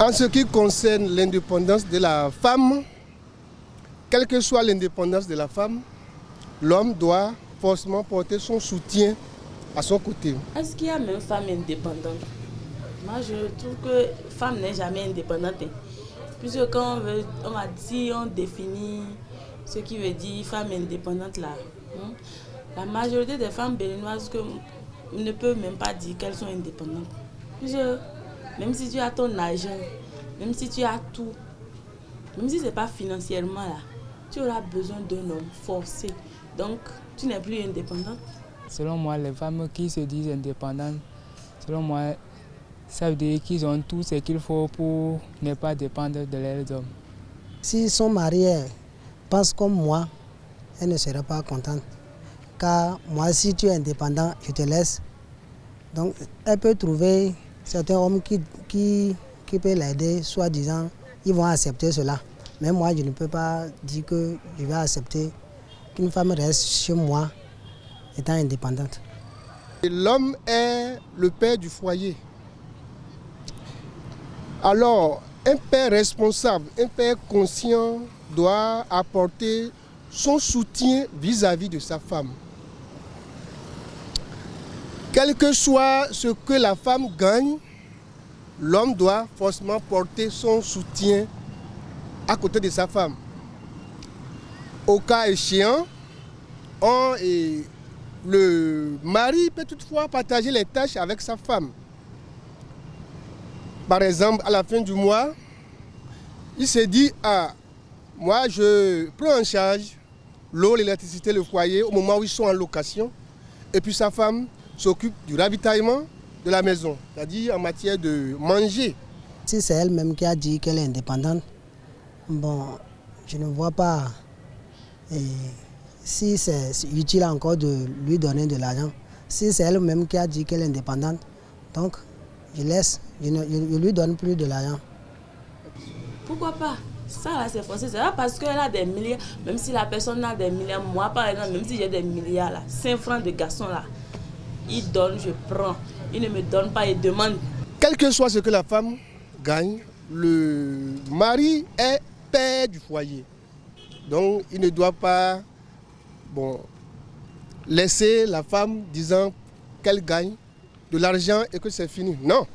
En ce qui concerne l'indépendance de la femme, quelle que soit l'indépendance de la femme, l'homme doit forcément porter son soutien à son côté. Est-ce qu'il y a même femme indépendante? Moi, je trouve que femme n'est jamais indépendante. Puisque quand on définit ce qui veut dire femme indépendante là, la majorité des femmes béninoises ne peuvent même pas dire qu'elles sont indépendantes. Puisque même si tu as ton argent, même si tu as tout, même si ce n'est pas financièrement là, tu auras besoin d'un homme forcé. Donc, tu n'es plus indépendante. Selon moi, les femmes qui se disent indépendantes, selon moi, ça veut dire qu'ils ont tout ce qu'il faut pour ne pas dépendre de leurs hommes. Si son mari pense comme moi, elle ne sera pas contente. Car moi, si tu es indépendant, je te laisse. Donc, elle peut trouver certains hommes qui peuvent l'aider, soi-disant, ils vont accepter cela. Mais moi, je ne peux pas dire que je vais accepter qu'une femme reste chez moi étant indépendante. L'homme est le père du foyer. Alors, un père responsable, un père conscient doit apporter son soutien vis-à-vis de sa femme. Quel que soit ce que la femme gagne, l'homme doit forcément porter son soutien à côté de sa femme. Au cas échéant, le mari peut toutefois partager les tâches avec sa femme. Par exemple, à la fin du mois, il se dit, moi je prends en charge l'eau, l'électricité, le foyer au moment où ils sont en location. Et puis sa femme s'occupe du ravitaillement de la maison, c'est-à-dire en matière de manger. Si c'est elle-même qui a dit qu'elle est indépendante, bon, je ne vois pas si c'est utile encore de lui donner de l'argent. Si c'est elle-même qui a dit qu'elle est indépendante, donc je laisse, je ne lui donne plus de l'argent. Pourquoi pas? Ça là c'est forcé, c'est pas parce qu'elle a des milliards, même si la personne a des milliards, moi par exemple, même si j'ai des milliards là, 5 francs de garçon là, il donne, je prends, il ne me donne pas, il demande. Quel que soit ce que la femme gagne, le mari est père du foyer. Donc il ne doit pas laisser la femme disant qu'elle gagne de l'argent et que c'est fini. Non.